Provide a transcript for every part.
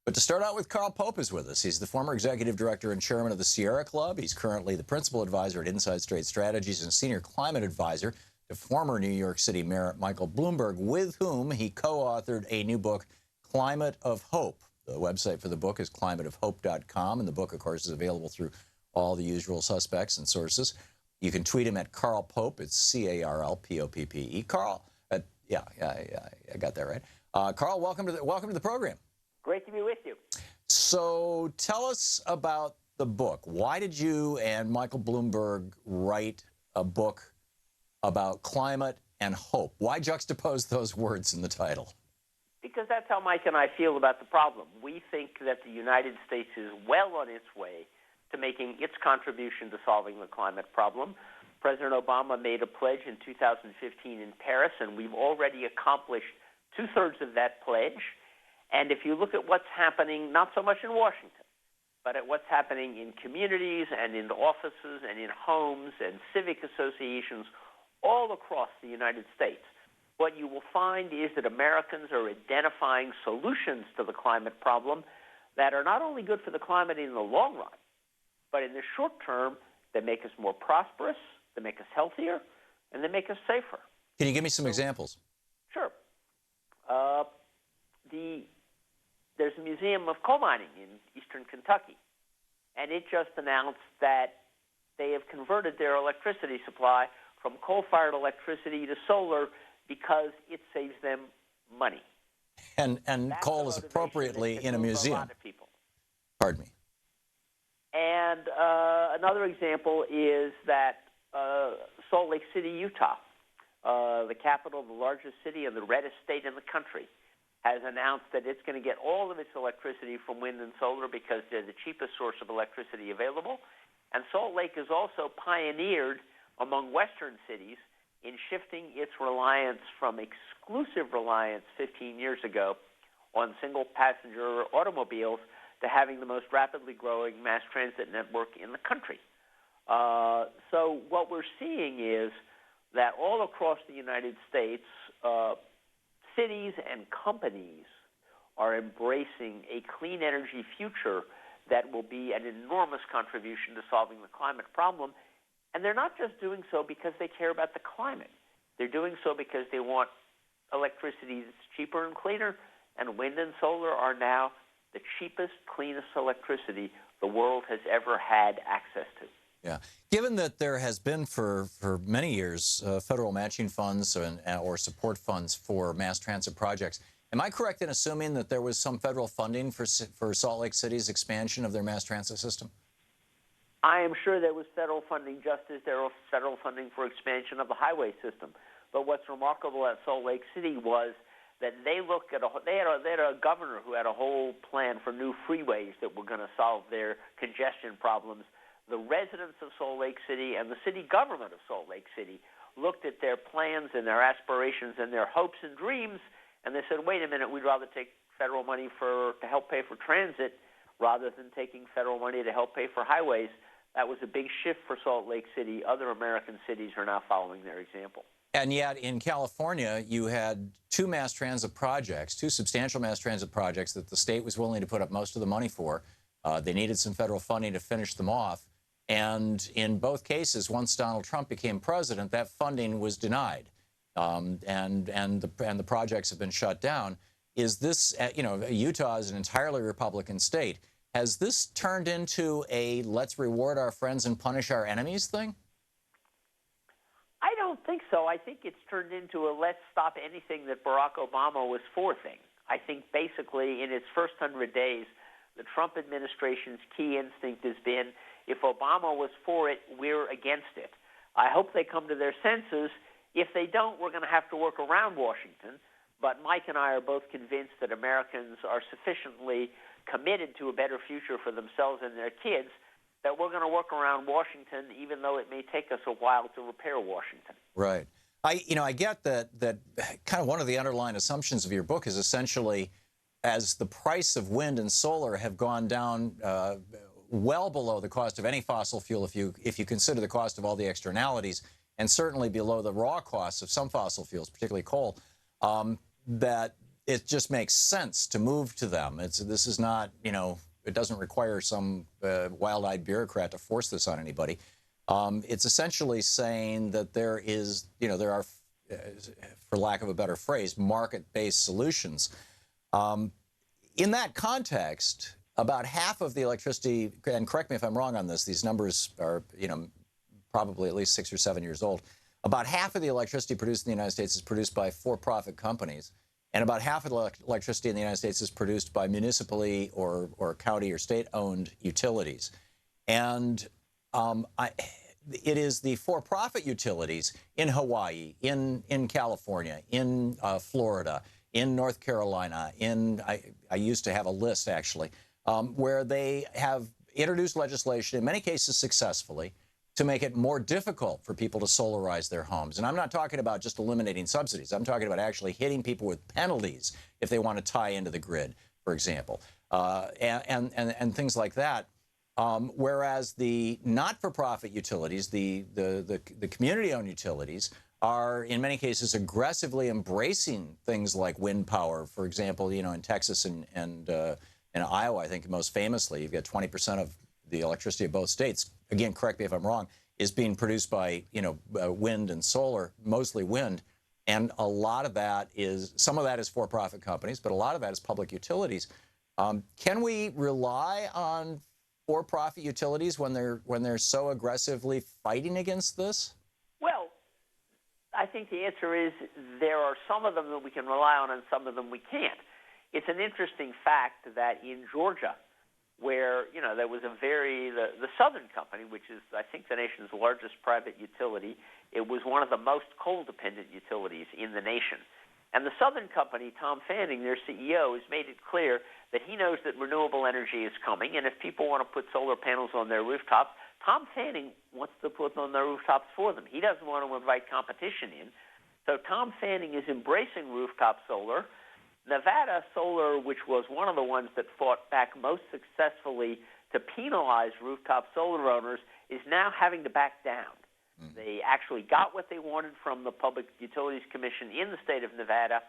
But to start out with, Carl Pope is with us. He's the former executive director and chairman of the Sierra Club. He's currently the principal advisor at Inside Straight Strategies and senior climate advisor to former New York City Mayor Michael Bloomberg, with whom he co-authored a new book, Climate of Hope. The website for the book is climateofhope.com, and the book, of course, is available through all the usual suspects and sources. You can tweet him at Carl Pope. It's C-A-R-L-P-O-P-P-E. Carl, I got that right. Carl, welcome to the program. Great to be with you. So tell us about the book. Why did you and Michael Bloomberg write a book about climate and hope? Why juxtapose those words in the title? Because that's how Mike and I feel about the problem. We think that the United States is well on its way to making its contribution to solving the climate problem. President Obama made a pledge in 2015 in Paris, and we've already accomplished two-thirds of that pledge. And if you look at what's happening, not so much in Washington, but at what's happening in communities and in offices and in homes and civic associations all across the United States, what you will find is that Americans are identifying solutions to the climate problem that are not only good for the climate in the long run, but in the short term, they make us more prosperous, they make us healthier, and they make us safer. Can you give me some examples? Sure. There's a museum of coal mining in eastern Kentucky, and it just announced that they have converted their electricity supply from coal-fired electricity to solar because it saves them money. And coal is appropriately in a museum. A lot of people. Pardon me. And another example is that Salt Lake City, Utah, the capital, the largest city, and the reddest state in the country, has announced that it's going to get all of its electricity from wind and solar because they're the cheapest source of electricity available. And Salt Lake has also pioneered among Western cities in shifting its reliance from exclusive reliance 15 years ago on single-passenger automobiles to having the most rapidly growing mass transit network in the country. So what we're seeing is that all across the United States, cities and companies are embracing a clean energy future that will be an enormous contribution to solving the climate problem. And they're not just doing so because they care about the climate. They're doing so because they want electricity that's cheaper and cleaner, and wind and solar are now the cheapest, cleanest electricity the world has ever had access to. Yeah. Given that there has been for many years federal matching funds or support funds for mass transit projects, am I correct in assuming that there was some federal funding for Salt Lake City's expansion of their mass transit system? I am sure there was federal funding, just as there was federal funding for expansion of the highway system. But what's remarkable at Salt Lake City was that they had a governor who had a whole plan for new freeways that were going to solve their congestion problems. The residents of Salt Lake City and the city government of Salt Lake City looked at their plans and their aspirations and their hopes and dreams, and they said, wait a minute, we'd rather take federal money to help pay for transit rather than taking federal money to help pay for highways. That was a big shift for Salt Lake City. Other American cities are now following their example. And yet in California, you had two substantial mass transit projects that the state was willing to put up most of the money for. They needed some federal funding to finish them off. And in both cases, once Donald Trump became president, that funding was denied, and the projects have been shut down. Is this, Utah is an entirely Republican state. Has this turned into a let's reward our friends and punish our enemies thing? I don't think so. I think it's turned into a let's stop anything that Barack Obama was for thing. I think basically in its first 100 days, the Trump administration's key instinct has been, if Obama was for it, we're against it. I hope they come to their senses. If they don't, we're going to have to work around Washington. But Mike and I are both convinced that Americans are sufficiently committed to a better future for themselves and their kids that we're going to work around Washington, even though it may take us a while to repair Washington. Right. I get that kind of one of the underlying assumptions of your book is essentially, as the price of wind and solar have gone down well below the cost of any fossil fuel, if you consider the cost of all the externalities, and certainly below the raw costs of some fossil fuels, particularly coal, that it just makes sense to move to them. This is not, it doesn't require some wild-eyed bureaucrat to force this on anybody. It's essentially saying that there are, for lack of a better phrase, market-based solutions. In that context, about half of the electricity, and correct me if I'm wrong on this, these numbers are, probably at least 6 or 7 years old. About half of the electricity produced in the United States is produced by for-profit companies, and about half of the electricity in the United States is produced by municipally or county or state-owned utilities. And it is the for-profit utilities in Hawaii, in California, in Florida, in North Carolina, I used to have a list, actually, where they have introduced legislation, in many cases successfully, to make it more difficult for people to solarize their homes. And I'm not talking about just eliminating subsidies. I'm talking about actually hitting people with penalties if they want to tie into the grid, for example, and things like that. Whereas the not-for-profit utilities, the community-owned utilities, are in many cases aggressively embracing things like wind power. For example, in Texas and in Iowa, I think most famously, you've got 20% of the electricity of both states, again, correct me if I'm wrong, is being produced by, wind and solar, mostly wind. And a lot of that some of that is for-profit companies, but a lot of that is public utilities. Can we rely on for-profit utilities when they're so aggressively fighting against this? Well, I think the answer is there are some of them that we can rely on and some of them we can't. It's an interesting fact that in Georgia, where, there was the Southern Company, which is, I think, the nation's largest private utility, it was one of the most coal-dependent utilities in the nation. And the Southern Company, Tom Fanning, their CEO, has made it clear that he knows that renewable energy is coming, and if people want to put solar panels on their rooftops, Tom Fanning wants to put them on their rooftops for them. He doesn't want to invite competition in. So Tom Fanning is embracing rooftop solar. Nevada Solar, which was one of the ones that fought back most successfully to penalize rooftop solar owners, is now having to back down. They actually got what they wanted from the Public Utilities Commission in the state of Nevada,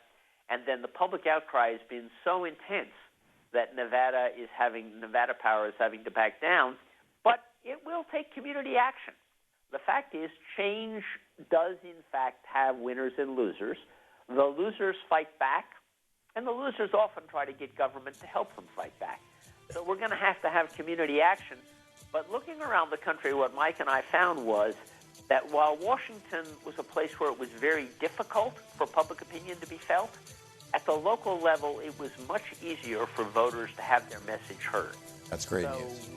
and then the public outcry has been so intense that Nevada Power is having to back down. But it will take community action. The fact is, change does in fact have winners and losers. The losers fight back, and the losers often try to get government to help them fight back. So we're going to have community action. But looking around the country, what Mike and I found was that while Washington was a place where it was very difficult for public opinion to be felt, at the local level, it was much easier for voters to have their message heard. That's great so news.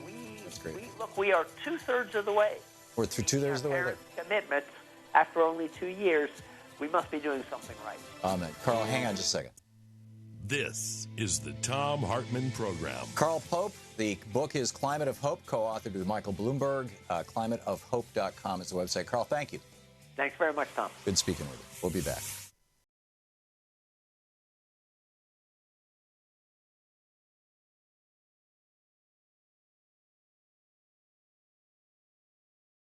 That's great. We are two-thirds of the way. We're through two-thirds of the way there. Commitments after only 2 years. We must be doing something right. Amen. Carl, hang on just a second. This is the Thom Hartmann Program. Carl Pope, the book is Climate of Hope, co-authored with Michael Bloomberg. ClimateOfHope.com is the website. Carl, thank you. Thanks very much, Tom. Good speaking with you. We'll be back.